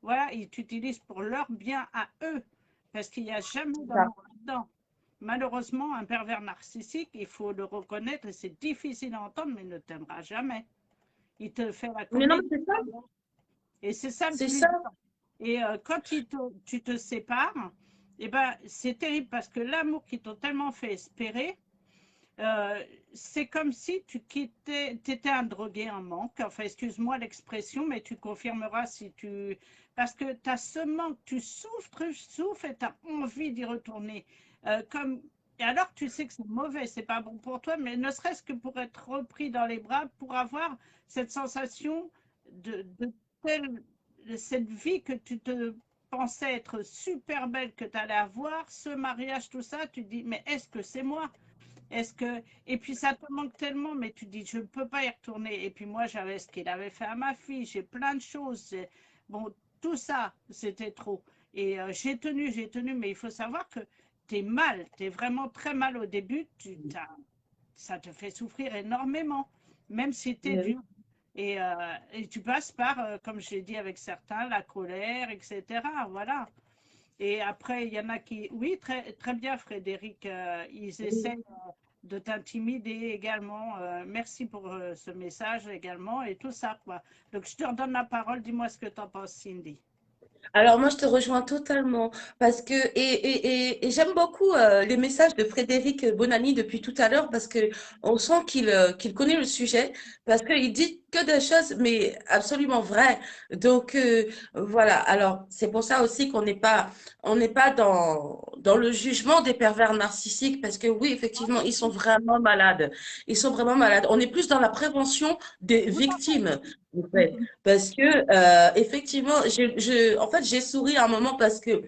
Voilà, ils t'utilisent pour leur bien à eux, parce qu'il n'y a jamais C'est ça. d'amour là-dedans. Malheureusement, un pervers narcissique, il faut le reconnaître, et c'est difficile à entendre, mais il ne t'aimera jamais. Il te fait la Mais non, comédie mais c'est ça. d'amour. Et c'est ça le C'est plus ça. dur. Et quand tu te sépares, eh ben, c'est terrible parce que l'amour qu'ils t'ont tellement fait espérer, euh, c'est comme si tu quittais, étais un drogué en manque. Enfin, excuse-moi l'expression, mais tu confirmeras si tu... Parce que tu as ce manque, tu souffres et tu as envie d'y retourner. Comme... Et alors, tu sais que c'est mauvais, c'est pas bon pour toi, mais ne serait-ce que pour être repris dans les bras, pour avoir cette sensation de telle, de cette vie que tu te pensais être super belle, que tu allais avoir, ce mariage, tout ça, tu te dis, mais est-ce que c'est moi? Est-ce que et puis ça te manque tellement, mais tu dis je ne peux pas y retourner. Et puis moi j'avais ce qu'il avait fait à ma fille, j'ai plein de choses. Bon, tout ça c'était trop. Et j'ai tenu, mais il faut savoir que tu es mal, tu es vraiment très mal au début. Ça te fait souffrir énormément, même si tu es Mais oui. dur. Et tu passes par, comme j'ai dit avec certains, la colère, etc. Voilà. Et après, il y en a qui, oui, très, très bien, Frédéric, ils essaient de t'intimider également. Merci pour ce message également et tout ça, quoi. Donc, je te redonne la parole. Dis-moi ce que tu en penses, Cindy. Alors moi, je te rejoins totalement parce que et j'aime beaucoup les messages de Frédéric Bonani depuis tout à l'heure parce que on sent qu'il connaît le sujet parce qu'il dit que des choses mais absolument vraies. Donc voilà. Alors c'est pour ça aussi qu'on n'est pas dans le jugement des pervers narcissiques parce que oui, effectivement, ils sont vraiment malades. Ils sont vraiment malades. On est plus dans la prévention des Tout à fait. victimes. En fait. Mm, Parce que, effectivement, en fait, j'ai souri à un moment parce que,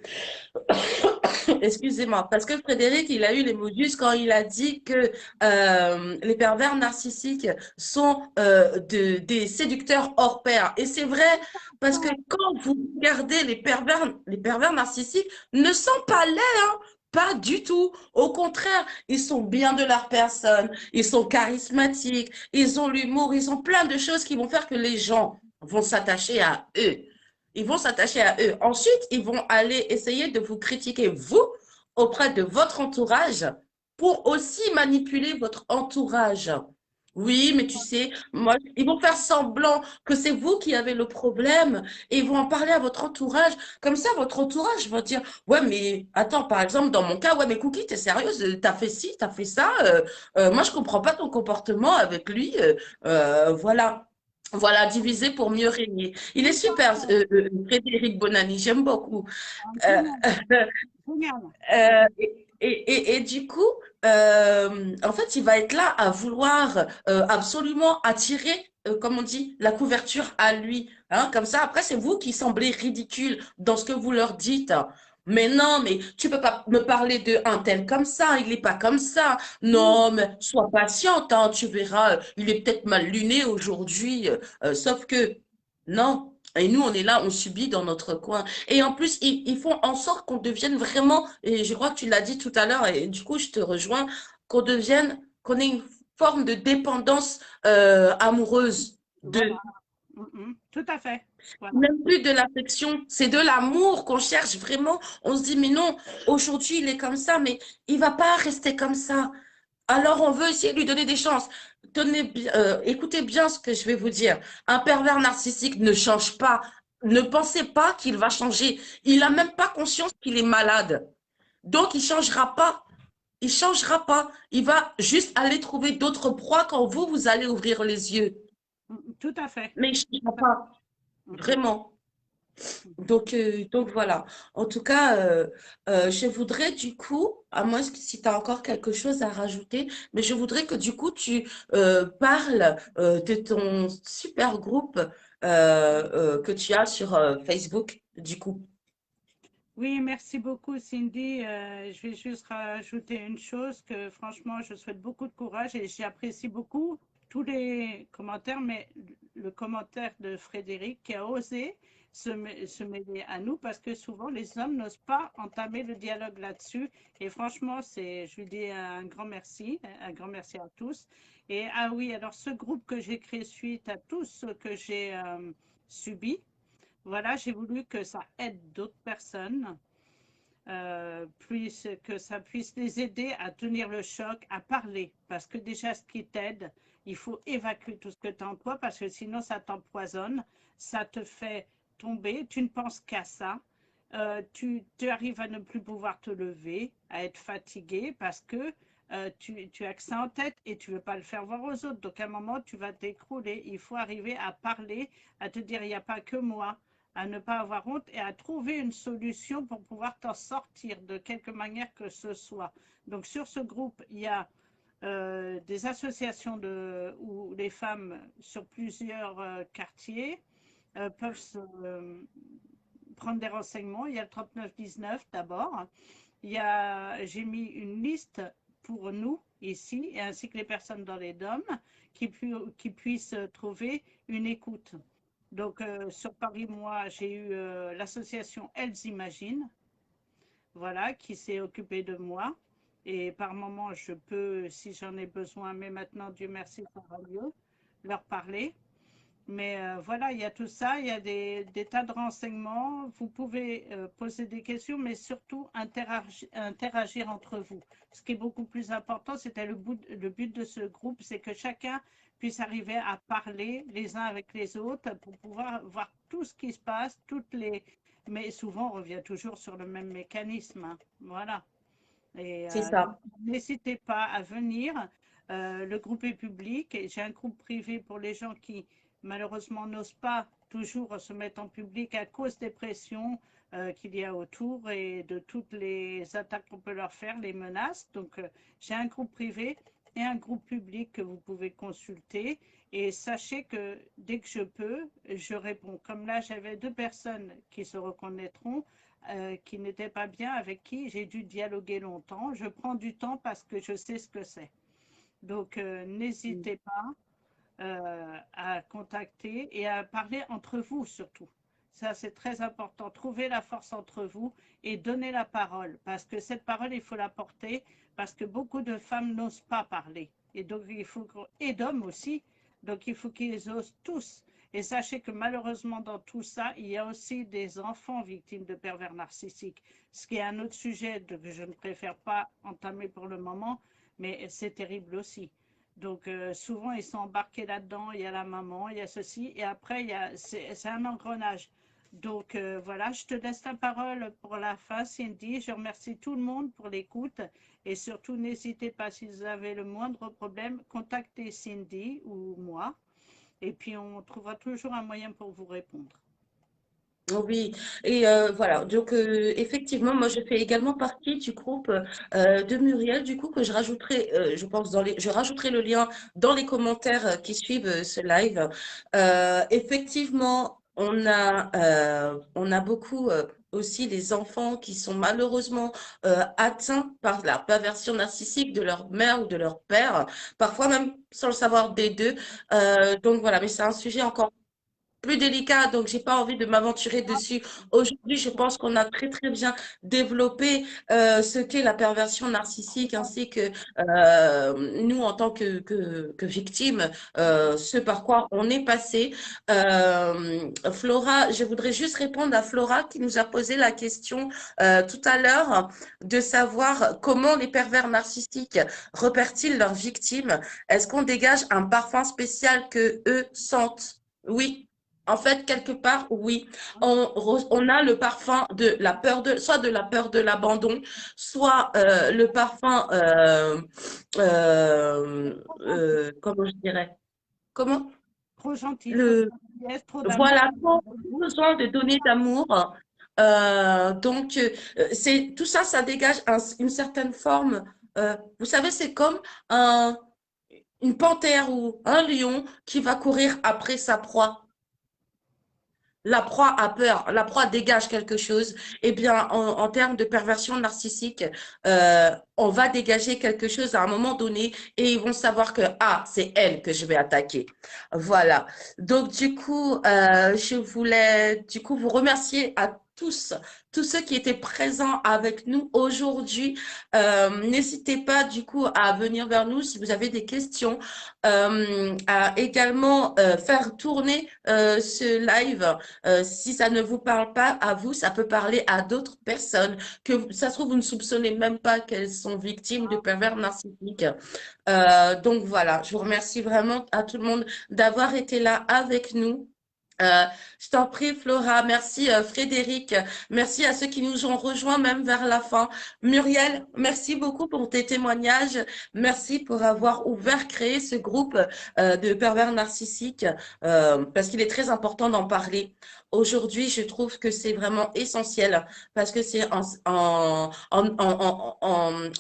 excusez-moi, parce que Frédéric, il a eu les mots justes quand il a dit que les pervers narcissiques sont des séducteurs hors pair. Et c'est vrai, parce que quand vous regardez les pervers narcissiques ne sont pas laids, hein. Pas du tout. Au contraire, ils sont bien de leur personne, ils sont charismatiques, ils ont l'humour, ils ont plein de choses qui vont faire que les gens vont s'attacher à eux. Ils vont s'attacher à eux. Ensuite, ils vont aller essayer de vous critiquer, vous, auprès de votre entourage, pour aussi manipuler votre entourage. Oui, mais tu sais, moi, ils vont faire semblant que c'est vous qui avez le problème et ils vont en parler à votre entourage. Comme ça, votre entourage va dire, ouais, mais attends, par exemple, dans mon cas, ouais, mais Cookie, t'es sérieuse? T'as fait ci, t'as fait ça. Moi, je comprends pas ton comportement avec lui. Voilà. Voilà, diviser pour mieux régner. Il est tout à super, fait. Frédéric Bonani, j'aime beaucoup. Euh, Génial. Génial. et du coup, en fait, il va être là à vouloir absolument attirer, comme on dit, la couverture à lui. Hein, comme ça, après, c'est vous qui semblez ridicule dans ce que vous leur dites. Mais non, mais tu peux pas me parler de un tel comme ça, il n'est pas comme ça. Oui, Non, mais sois patiente, hein, tu verras, il est peut-être mal luné aujourd'hui, sauf que non. Et nous, on est là, on subit dans notre coin. Et en plus, ils font en sorte qu'on devienne vraiment, et je crois que tu l'as dit tout à l'heure, et du coup, je te rejoins, qu'on ait une forme de dépendance amoureuse voilà. de, Tout à fait. Voilà. même plus de l'affection, c'est de l'amour qu'on cherche vraiment. On se dit, mais non, aujourd'hui, il est comme ça, mais il va pas rester comme ça. Alors, on veut essayer de lui donner des chances. Écoutez bien ce que je vais vous dire. Un pervers narcissique ne change pas. Ne pensez pas qu'il va changer. Il n'a même pas conscience qu'il est malade. Donc, il changera pas. Il changera pas. Il va juste aller trouver d'autres proies quand vous allez ouvrir les yeux. Tout à fait. Mais il ne changera pas. Mhm. Vraiment. Donc voilà. En tout cas, je voudrais du coup, à moins que si tu as encore quelque chose à rajouter, mais je voudrais que du coup tu parles de ton super groupe que tu as sur Facebook, du coup. Oui, merci beaucoup, Cindy. Je vais juste rajouter une chose que franchement, je souhaite beaucoup de courage et j'apprécie beaucoup tous les commentaires, mais le commentaire de Frédéric qui a osé se mêler à nous parce que souvent les hommes n'osent pas entamer le dialogue là-dessus. Et franchement, je lui dis un grand merci à tous. Et ah oui, alors ce groupe que j'ai créé suite à tout ce que j'ai subi, voilà, j'ai voulu que ça aide d'autres personnes, que ça puisse les aider à tenir le choc, à parler. Parce que déjà, ce qui t'aide, il faut évacuer tout ce que tu emploies parce que sinon, ça t'empoisonne, ça te fait tomber, tu ne penses qu'à ça. Tu arrives à ne plus pouvoir te lever, à être fatigué parce que tu as que ça en tête et tu ne veux pas le faire voir aux autres. Donc, à un moment, tu vas t'écrouler. Il faut arriver à parler, à te dire, il n'y a pas que moi, à ne pas avoir honte et à trouver une solution pour pouvoir t'en sortir de quelque manière que ce soit. Donc sur ce groupe, il y a des associations où les femmes sur plusieurs quartiers peuvent prendre des renseignements. Il y a le 3919 d'abord. J'ai mis une liste pour nous ici, et ainsi que les personnes dans les DOM, qui puissent trouver une écoute. Donc, sur Paris, moi, j'ai eu l'association Elles Imaginent, voilà, qui s'est occupée de moi. Et par moment, je peux, si j'en ai besoin, mais maintenant, Dieu merci, ça va mieux, leur parler. Mais voilà, il y a tout ça, il y a des tas de renseignements. Vous pouvez poser des questions, mais surtout interagir entre vous. Ce qui est beaucoup plus important, c'était le but de ce groupe, c'est que chacun puisse arriver à parler les uns avec les autres pour pouvoir voir tout ce qui se passe, mais souvent on revient toujours sur le même mécanisme, hein. Voilà. Et C'est donc, ça. n'hésitez pas à venir. Le groupe est public et j'ai un groupe privé pour les gens qui, malheureusement, n'osent pas toujours se mettre en public à cause des pressions qu'il y a autour et de toutes les attaques qu'on peut leur faire, les menaces. Donc, j'ai un groupe privé et un groupe public que vous pouvez consulter. Et sachez que dès que je peux, je réponds. Comme là, j'avais 2 personnes qui se reconnaîtront qui n'était pas bien, avec qui j'ai dû dialoguer longtemps. Je prends du temps parce que je sais ce que c'est. Donc, n'hésitez pas à contacter et à parler entre vous surtout. Ça, c'est très important. Trouvez la force entre vous et donnez la parole. Parce que cette parole, il faut la porter parce que beaucoup de femmes n'osent pas parler. Et donc, et d'hommes aussi. Donc, il faut qu'ils osent tous. Et sachez que malheureusement, dans tout ça, il y a aussi des enfants victimes de pervers narcissiques. Ce qui est un autre sujet que je ne préfère pas entamer pour le moment, mais c'est terrible aussi. Donc, souvent, ils sont embarqués là-dedans. Il y a la maman, il y a ceci, et après, c'est un engrenage. Donc, voilà, je te laisse la parole pour la fin, Cindy. Je remercie tout le monde pour l'écoute. Et surtout, n'hésitez pas, si vous avez le moindre problème, contactez Cindy ou moi. Et puis, on trouvera toujours un moyen pour vous répondre. Oui, et voilà, donc effectivement, moi je fais également partie du groupe de Muriel, du coup que je rajouterai, je pense, je rajouterai le lien dans les commentaires qui suivent ce live. Effectivement, on a beaucoup aussi les enfants qui sont malheureusement atteints par la perversion narcissique de leur mère ou de leur père, parfois même sans le savoir des deux. Donc voilà, mais c'est un sujet encore plus délicat, donc j'ai pas envie de m'aventurer dessus. Aujourd'hui, je pense qu'on a très très bien développé ce qu'est la perversion narcissique, ainsi que nous en tant que victimes, ce par quoi on est passé. Flora, je voudrais juste répondre à Flora qui nous a posé la question tout à l'heure de savoir comment les pervers narcissiques repèrent-ils leurs victimes? Est-ce qu'on dégage un parfum spécial que eux sentent? Oui. En fait, quelque part, oui, on a le parfum de la peur soit de la peur de l'abandon, soit le parfum, comment je dirais, comment? Trop gentil, trop de Le, gentillesse, trop d'amour. voilà, trop besoin de donner d'amour. Donc, tout ça, ça dégage une certaine forme. Vous savez, c'est comme une panthère ou un lion qui va courir après sa proie. La proie a peur, la proie dégage quelque chose. Eh bien, en termes de perversion narcissique, on va dégager quelque chose à un moment donné et ils vont savoir que, ah, c'est elle que je vais attaquer. Voilà. Donc, du coup, je voulais, du coup, vous remercier à tous ceux qui étaient présents avec nous aujourd'hui. N'hésitez pas, du coup, à venir vers nous si vous avez des questions, à également faire tourner ce live si ça ne vous parle pas à vous, ça peut parler à d'autres personnes que ça se trouve, vous ne soupçonnez même pas qu'elles sont victimes de pervers narcissiques. Donc voilà, je vous remercie vraiment à tout le monde d'avoir été là avec nous. Je t'en prie, Flora. Merci, Frédéric. Merci à ceux qui nous ont rejoints même vers la fin. Muriel, merci beaucoup pour tes témoignages. Merci pour avoir créé ce groupe de pervers narcissiques parce qu'il est très important d'en parler. Aujourd'hui, je trouve que c'est vraiment essentiel parce que c'est en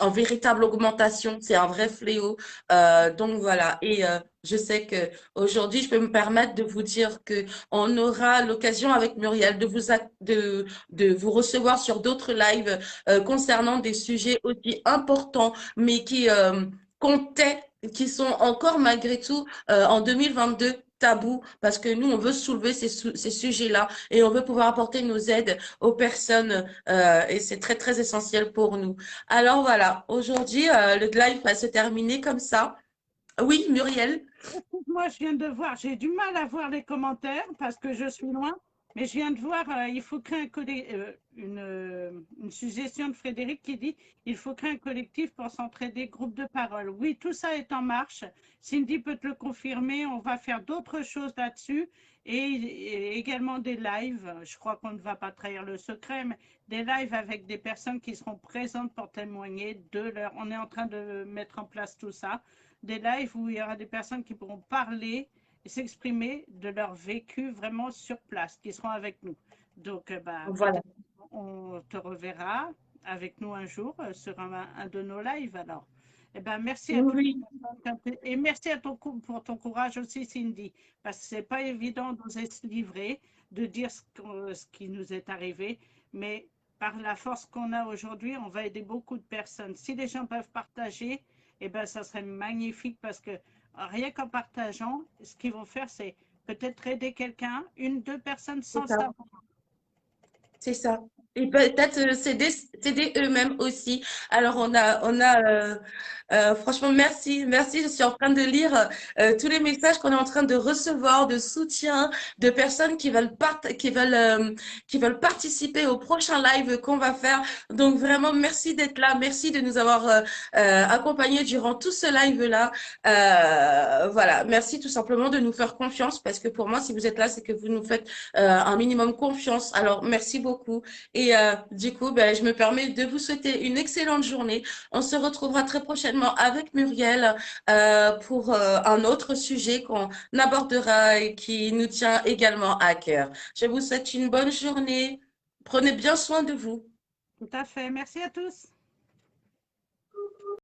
véritable augmentation. C'est un vrai fléau. Donc voilà. Et je sais que aujourd'hui, je peux me permettre de vous dire que on aura l'occasion avec Muriel de vous recevoir sur d'autres lives concernant des sujets aussi importants, mais comptaient, qui sont encore malgré tout en 2022 tabous, parce que nous, on veut soulever ces sujets-là et on veut pouvoir apporter nos aides aux personnes et c'est très, très essentiel pour nous. Alors voilà, aujourd'hui, le live va se terminer comme ça. Oui, Muriel. Moi, je viens de voir, j'ai du mal à voir les commentaires parce que je suis loin, mais je viens de voir, il faut créer une suggestion de Frédéric qui dit il faut créer un collectif pour s'entraider, groupe de parole. Oui, tout ça est en marche. Cindy peut te le confirmer. On va faire d'autres choses là-dessus et également des lives. Je crois qu'on ne va pas trahir le secret, mais des lives avec des personnes qui seront présentes pour témoigner de leur. On est en train de mettre en place tout ça, des lives où il y aura des personnes qui pourront parler et s'exprimer de leur vécu vraiment sur place, qui seront avec nous. Donc, Voilà. peut-être on te reverra avec nous un jour sur un de nos lives alors. Eh ben, merci à toutes les Oui, personnes et merci à pour ton courage aussi, Cindy, parce que c'est pas évident d'oser se livrer, de dire ce qui nous est arrivé, mais par la force qu'on a aujourd'hui, on va aider beaucoup de personnes. Si les gens peuvent partager, eh ben, ça serait magnifique parce que rien qu'en partageant, ce qu'ils vont faire, c'est peut-être aider quelqu'un, une, deux personnes c'est sans le ça. savoir. C'est ça. Et peut-être s'aider eux-mêmes aussi. Alors, franchement, merci, merci. Je suis en train de lire tous les messages qu'on est en train de recevoir de soutien, de personnes qui veulent participer au prochain live qu'on va faire. Donc, vraiment, merci d'être là. Merci de nous avoir accompagnés durant tout ce live-là. Voilà. Merci tout simplement de nous faire confiance parce que pour moi, si vous êtes là, c'est que vous nous faites un minimum confiance. Alors, merci beaucoup. Et du coup, ben, je me permets de vous souhaiter une excellente journée. On se retrouvera très prochainement avec Muriel pour un autre sujet qu'on abordera et qui nous tient également à cœur. Je vous souhaite une bonne journée. Prenez bien soin de vous. Tout à fait. Merci à tous.